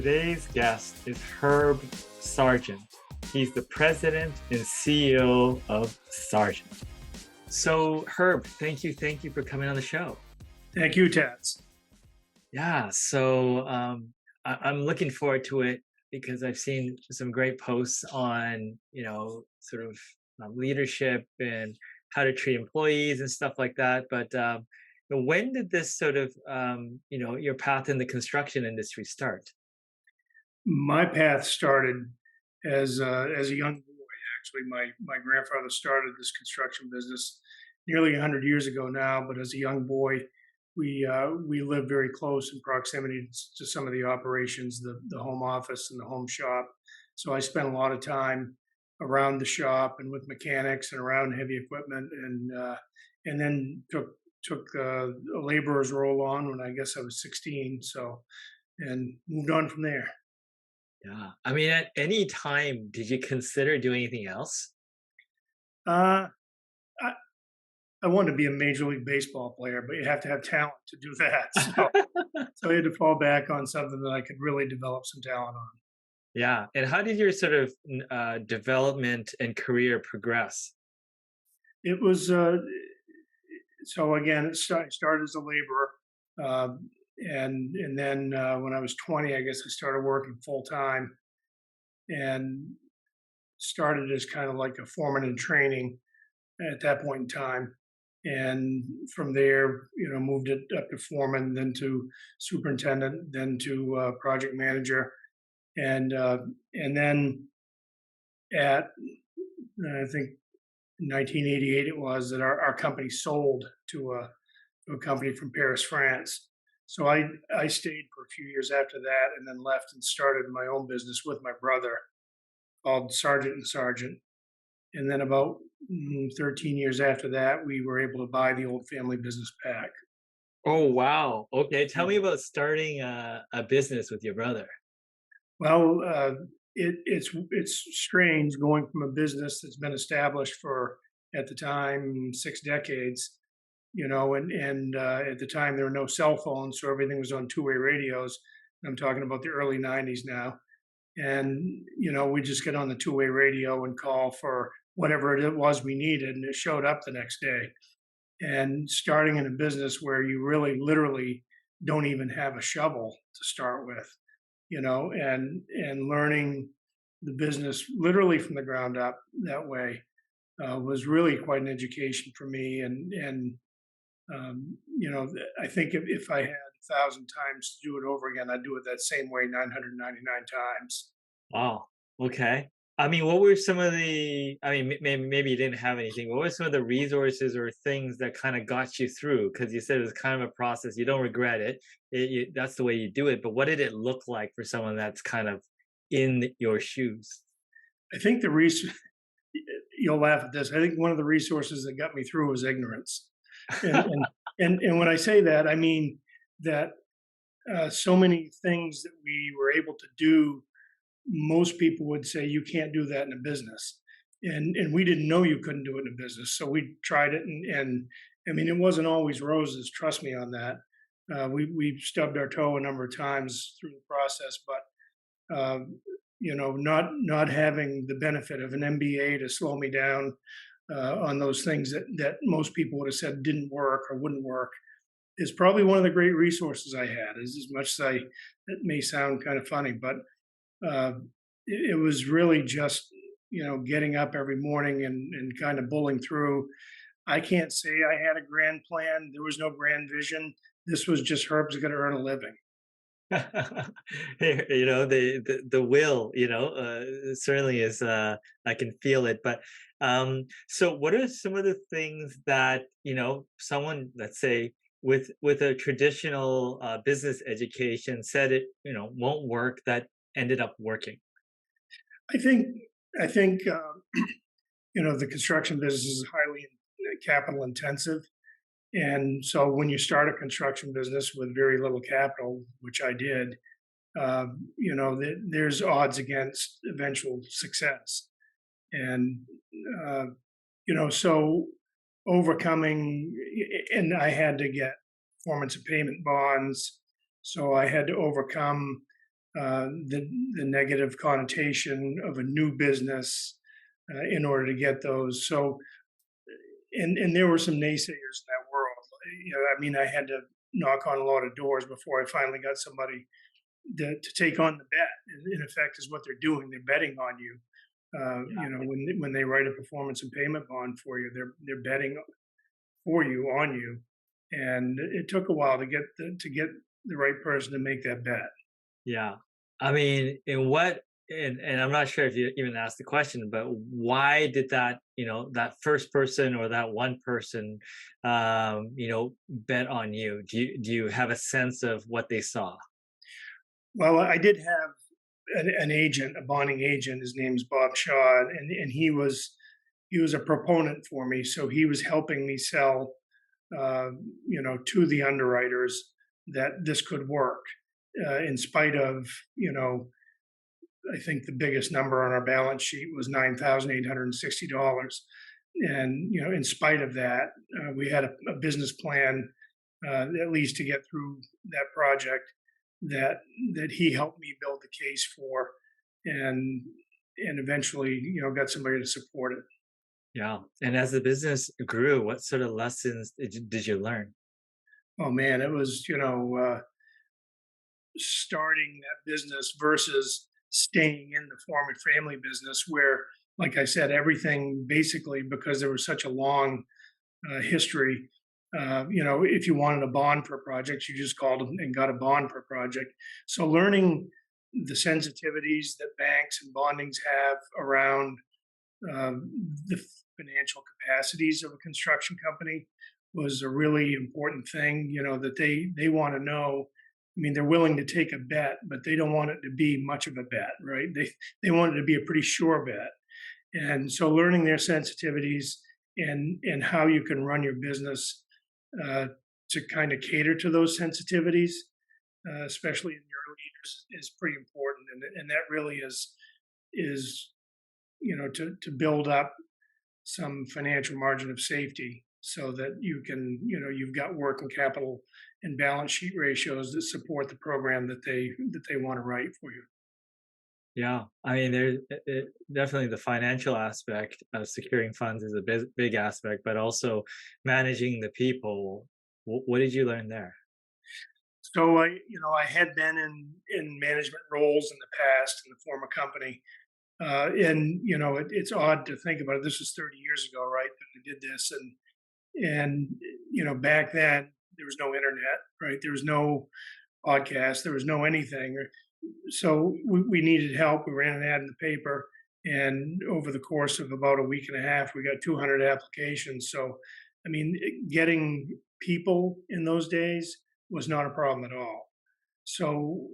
Today's guest is Herb Sargent. He's the president and CEO of Sargent. So, Herb, thank you for coming on the show. Thank you, Tats. Yeah, I'm looking forward to it because I've seen some great posts on, sort of leadership and how to treat employees and stuff like that. But when did this sort of, your path in the construction industry start? My path started as a young boy. Actually, my grandfather started this construction business nearly 100 years ago now. But as a young boy, we lived very close in proximity to some of the operations, the home office and the home shop. So I spent a lot of time around the shop and with mechanics and around heavy equipment, and then took a laborer's role on when I guess I was 16. So and moved on from there. Yeah. I mean, at any time, did you consider doing anything else? Uh, I, I wanted to be a major league baseball player, but you have to have talent to do that. So I had to fall back on something that I could really develop some talent on. Yeah. And how did your sort of development and career progress? It was so again. I started as a laborer, and then when I was 20, I guess I started working full time and started as kind of like a foreman in training at that point in time. And from there, moved it up to foreman, then to superintendent, then to project manager, and then at I think 1988 it was that our company sold to a company from Paris, France. So I stayed for a few years after that, and then left and started my own business with my brother called Sargent and Sargent. And then about 13 years after that, we were able to buy the old family business back. Oh, wow. Okay. Tell Yeah. me about starting a business with your brother. Well, it's strange going from a business that's been established for at the time 6 decades, and at the time there were no cell phones, so everything was on two-way radios. I'm talking about the early '90s now, and we just get on the two-way radio and call for whatever it was we needed, and it showed up the next day. And starting in a business where you really literally don't even have a shovel to start with, and learning the business literally from the ground up that way was really quite an education for me. I think if I had 1,000 times to do it over again, I'd do it that same way 999 times. Wow. Okay. I mean, what were some of maybe you didn't have anything. What were some of the resources or things that kind of got you through? Because you said it was kind of a process. You don't regret it. That's the way you do it. But what did it look like for someone that's kind of in your shoes? I think you'll laugh at this. I think one of the resources that got me through was ignorance. And and when I say that, I mean that so many things that we were able to do, most people would say you can't do that in a business, and we didn't know you couldn't do it in a business, so we tried it, and I mean it wasn't always roses. Trust me on that. We stubbed our toe a number of times through the process, but not having the benefit of an MBA to slow me down on those things that most people would have said didn't work or wouldn't work is probably one of the great resources I had. As much as it may sound kind of funny, but uh, it was really just getting up every morning and kind of bulling through. I can't say I had a grand plan. There was no grand vision. This was just Herb's going to earn a living. The will, certainly is. I can feel it. But so, what are some of the things that someone, let's say, with a traditional business education said it won't work that ended up working? I think I think the construction business is highly capital intensive, and so when you start a construction business with very little capital, which I did, there's odds against eventual success, and uh, so overcoming, and I had to get performance and payment bonds, so I had to overcome the negative connotation of a new business in order to get those. So, and there were some naysayers in that world. I mean, I had to knock on a lot of doors before I finally got somebody to take on the bet. In effect, is what they're doing. They're betting on you. When they write a performance and payment bond for you, they're betting for you on you. And it took a while to get the right person to make that bet. Yeah. I mean, in what and I'm not sure if you even asked the question, but why did that, that first person or that one person, bet on you? Do you have a sense of what they saw? Well, I did have an agent, a bonding agent. His name's Bob Shaw, and he was a proponent for me. So he was helping me sell, to the underwriters that this could work, in spite of, I think the biggest number on our balance sheet was $9,860. And, in spite of that, we had a business plan, at least to get through that project that he helped me build the case for, and eventually, got somebody to support it. Yeah. And as the business grew, what sort of lessons did you learn? Oh man, it was, starting that business versus staying in the farm and family business where, like I said, everything basically, because there was such a long history. If you wanted a bond for a project, you just called and got a bond for a project. So learning the sensitivities that banks and bondings have around the financial capacities of a construction company was a really important thing. That they want to know. I mean, they're willing to take a bet, but they don't want it to be much of a bet, right? They want it to be a pretty sure bet. And so learning their sensitivities and how you can run your business uh, to kind of cater to those sensitivities, especially in the early years, is pretty important. And that really is to build up some financial margin of safety so that you've got working capital and balance sheet ratios that support the program that they want to write for you. Yeah, I mean, there's definitely the financial aspect of securing funds is a big aspect, but also managing the people. What did you learn there? So I had been in management roles in the past in the former company, and it's odd to think about it. This was 30 years ago, right? That I did this, and back then there was no internet, right? There was no podcast, there was no anything. So we needed help. We ran an ad in the paper, and over the course of about a week and a half, we got 200 applications. So, I mean, getting people in those days was not a problem at all. So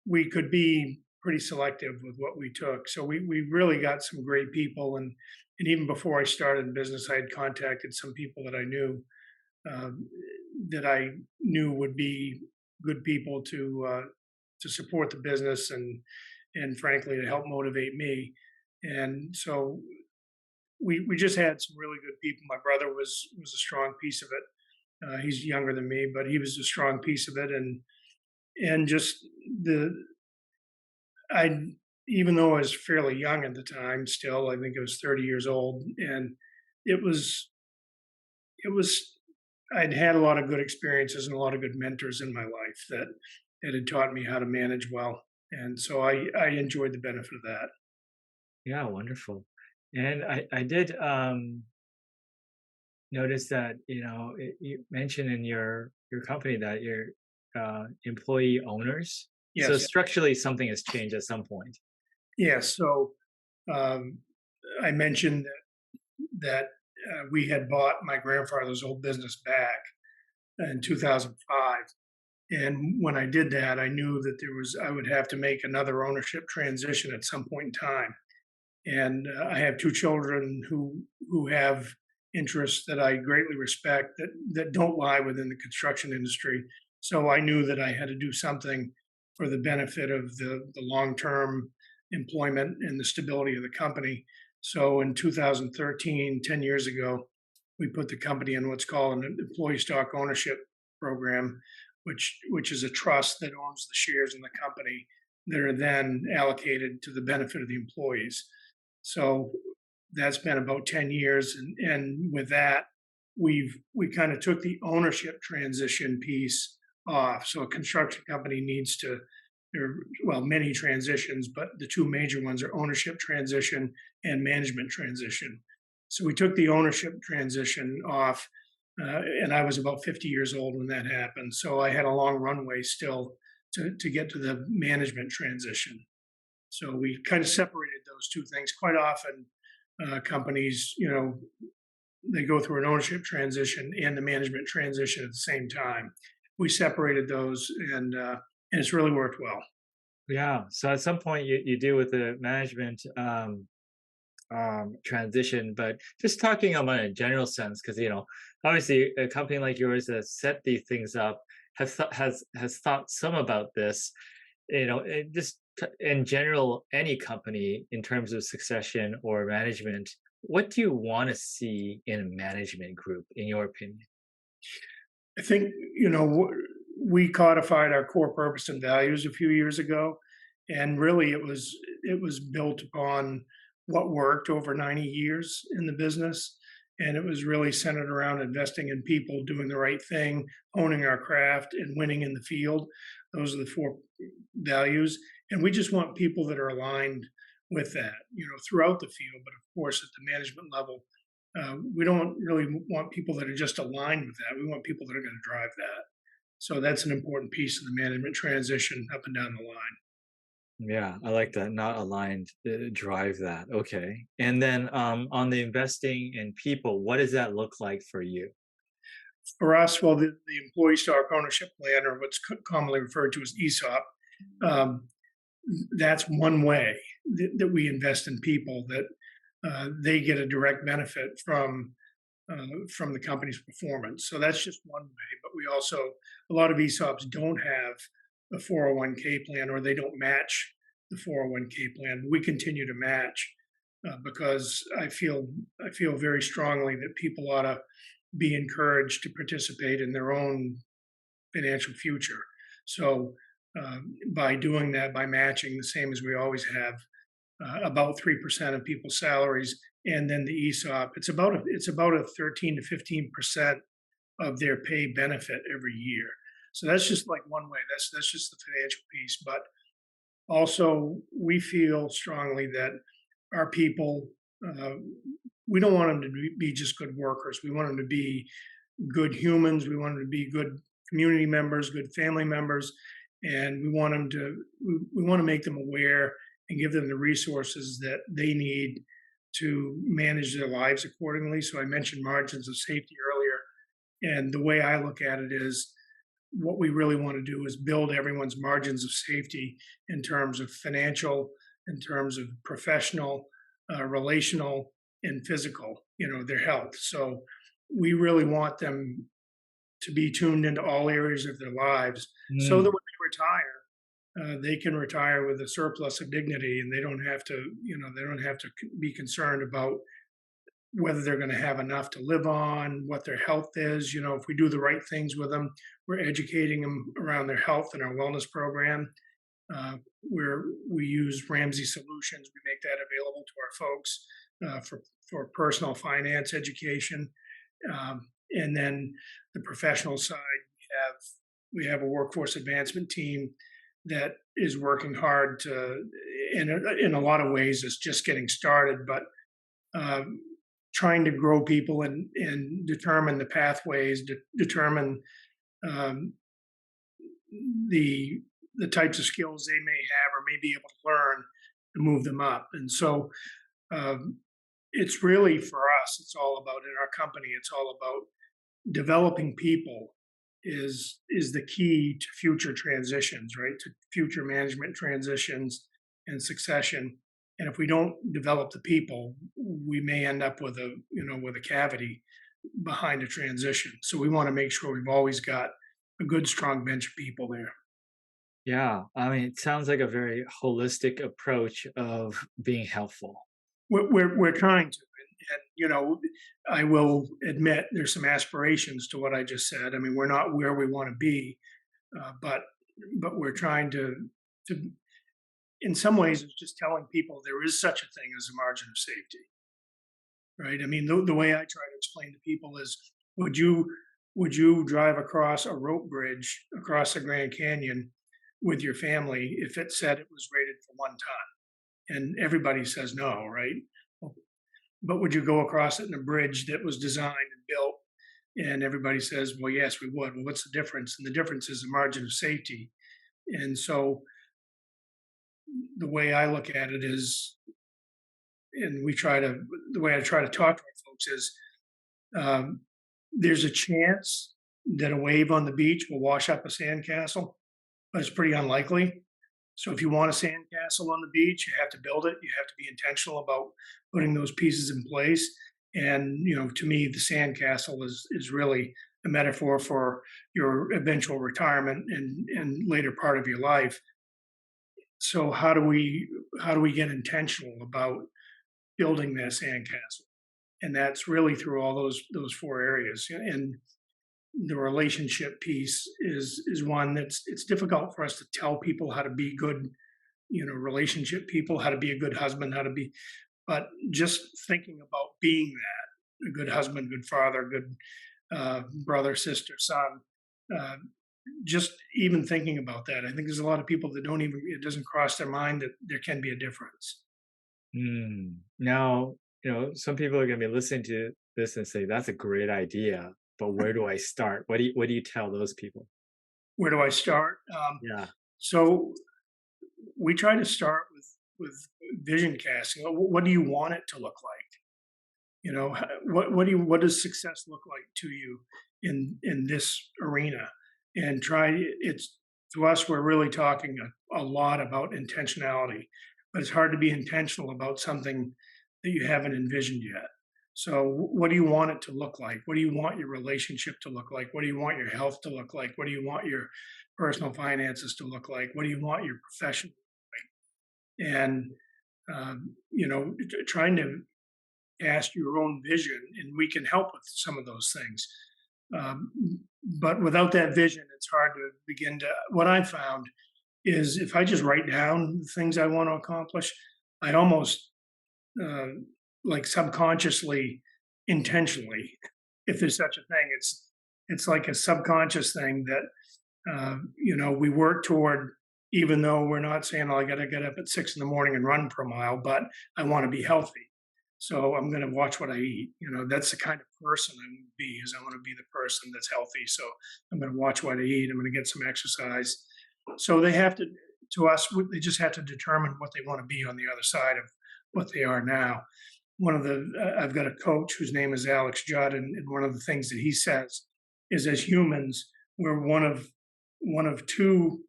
we could be pretty selective with what we took. So we really got some great people, and even before I started in business, I had contacted some people um, that I knew would be good people to support the business and frankly to help motivate me. And so we just had some really good people. My brother was a strong piece of it. He's younger than me, but he was a strong piece of it, and just the I even though I was fairly young at the time, still I think I was 30 years old, and it was it was I'd had a lot of good experiences and a lot of good mentors in my life that had taught me how to manage well, and so I enjoyed the benefit of that. Yeah, wonderful. And I did notice that you mentioned in your company that you're employee owners. So Yes, structurally, something has changed at some point. yes. So um, I mentioned that we had bought my grandfather's old business back in 2005. And when I did that, I knew that I would have to make another ownership transition at some point in time. And I have two children who have interests that I greatly respect that don't lie within the construction industry. So I knew that I had to do something for the benefit of the long term employment and the stability of the company. So in 2013, 10 years ago, we put the company in what's called an employee stock ownership program, which is a trust that owns the shares in the company. that are then allocated to the benefit of the employees. So that's been about 10 years. And with that, we kind of took the ownership transition piece off. So a construction company needs to, there, well, many transitions, but the two major ones are ownership transition and management transition. So we took the ownership transition off, and I was about 50 years old when that happened. So I had a long runway still to get to the management transition. So we kind of separated those two things. Quite often, companies, they go through an ownership transition and the management transition at the same time. We separated those, and it's really worked well. Yeah. So at some point you deal with the management transition, but just talking about a general sense, because obviously a company like yours that set these things up has thought some about this. Just in general, any company in terms of succession or management, what do you want to see in a management group, in your opinion? I think we codified our core purpose and values a few years ago, and really it was built upon what worked over 90 years in the business, and it was really centered around investing in people, doing the right thing, honing our craft, and winning in the field. Those are the four values, and we just want people that are aligned with that, throughout the field, but of course at the management level. We don't really want people that are just aligned with that. We want people that are going to drive that. So that's an important piece of the management transition up and down the line. Yeah, I like that. Not aligned, drive that. Okay. And then on the investing in people, what does that look like for you? For us, well, the employee stock ownership plan, or what's commonly referred to as ESOP, um, that's one way that we invest in people, that they get a direct benefit from the company's performance. So that's just one way. But we also, a lot of ESOPs don't have a 401k plan, or they don't match the 401k plan. We continue to match, because I feel very strongly that people ought to be encouraged to participate in their own financial future. So by doing that, by matching the same as we always have, about 3% of people's salaries, and then the ESOP, it's about a 13 to 15% of their pay benefit every year. So that's just like one way. That's just the financial piece. But also, we feel strongly that our people, uh, we don't want them to be just good workers. We want them to be good humans. We want them to be good community members, good family members, and we want to make them aware and give them the resources that they need to manage their lives accordingly. So I mentioned margins of safety earlier, and the way I look at it is, what we really want to do is build everyone's margins of safety in terms of financial, in terms of professional, relational, and physical, their health. So we really want them to be tuned into all areas of their lives, so that when they retire, they can retire with a surplus of dignity, and they don't have to be concerned about whether they're going to have enough to live on, what their health is. If we do the right things with them, we're educating them around their health in our wellness program, where we use Ramsey Solutions. We make that available to our folks, for personal finance education. And then the professional side, we have a workforce advancement team that is working hard to, in a lot of ways, it's just getting started, but trying to grow people and determine the pathways, determine um, the types of skills they may have or may be able to learn to move them up. And so it's really, for us, it's all about, in our company, it's all about developing people is the key to future transitions, right? To future management transitions and succession. And if we don't develop the people, we may end up with a cavity behind a transition. So we want to make sure we've always got a good, strong bench of people there. Yeah, I mean, it sounds like a very holistic approach of being helpful. We're trying to, and I will admit there's some aspirations to what I just said. I mean, we're not where we want to be, but we're trying to. in some ways, it's just telling people there is such a thing as a margin of safety, right? I mean, the way I try to explain to people is, would you would you drive across a rope bridge across the Grand Canyon with your family if it said it was rated for 1 ton? And everybody says no, right? Well, but would you go across it in a bridge that was designed and built? And everybody says, well, yes, we would. Well, what's the difference? And the difference is the margin of safety. And so the way I look at it is, and the way I try to talk to our folks is, um, there's a chance that a wave on the beach will wash up a sandcastle, but it's pretty unlikely. So if you want a sandcastle on the beach, you have to build it. You have to be intentional about putting those pieces in place. And to me, the sandcastle is really a metaphor for your eventual retirement and later part of your life. So how do we get intentional about building that sandcastle? And that's really through all those 4 areas. And the relationship piece is one it's difficult for us to tell people how to be good, relationship people, how to be a good husband, how to be, but just thinking about being that, a good husband, good father, good brother, sister, son, uh, just even thinking about that. I think there's a lot of people that don't even, it doesn't cross their mind that there can be a difference. Now, some people are going to be listening to this and say, that's a great idea, but where do I start? What do you tell those people? Where do I start? Yeah. So we try to start with vision casting. What do you want it to look like? What does success look like to you in this arena? And it's to us, we're really talking a lot about intentionality, but it's hard to be intentional about something that you haven't envisioned yet. So what do you want it to look like? What do you want your relationship to look like? What do you want your health to look like? What do you want your personal finances to look like? What do you want your profession to look like? And trying to cast your own vision, and we can help with some of those things. Um, but without that vision, it's hard to begin to. What I found is if I just write down the things I want to accomplish, I almost uh, like subconsciously, intentionally, if there's such a thing, it's like a subconscious thing that we work toward, even though we're not saying, oh, I got to get up at 6 in the morning and run for a mile, but I want to be healthy. So I'm going to watch what I eat. That's the kind of person I want to be. Is I want to be the person that's healthy. So I'm going to watch what I eat. I'm going to get some exercise. So they have to us, they just have to determine what they want to be on the other side of what they are now. I've got a coach whose name is Alex Judd, and one of the things that he says is, as humans, we're one of two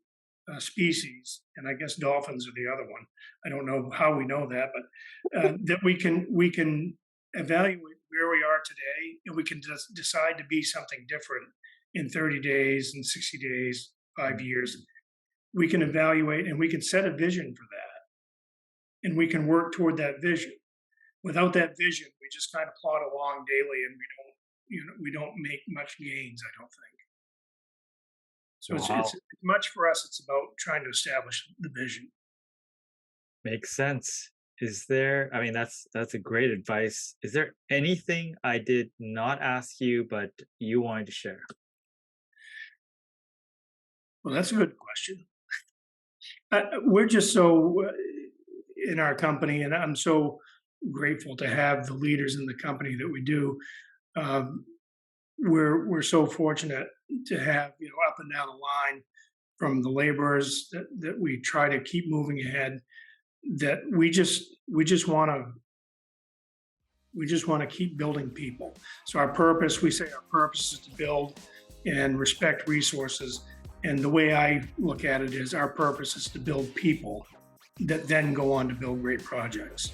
species, and I guess dolphins are the other one. I don't know how we know that, but that we can evaluate where we are today, and we can just decide to be something different in 30 days, in 60 days, 5 years. We can evaluate and we can set a vision for that, and we can work toward that vision. Without that vision, we just kind of plod along daily, and we don't make much gains, I don't think. So it's Wow. much for us. It's about trying to establish the vision. Makes sense. Is there, I mean, that's a great advice. Is there anything I did not ask you, but you wanted to share? Well, that's a good question. We're just so in our company, and I'm so grateful to have the leaders in the company that we do. Um, we're so fortunate to have up and down the line from the laborers that we try to keep moving ahead. That we just want to keep building people. So we say our purpose is to build and respect resources. And the way I look at it is our purpose is to build people that then go on to build great projects.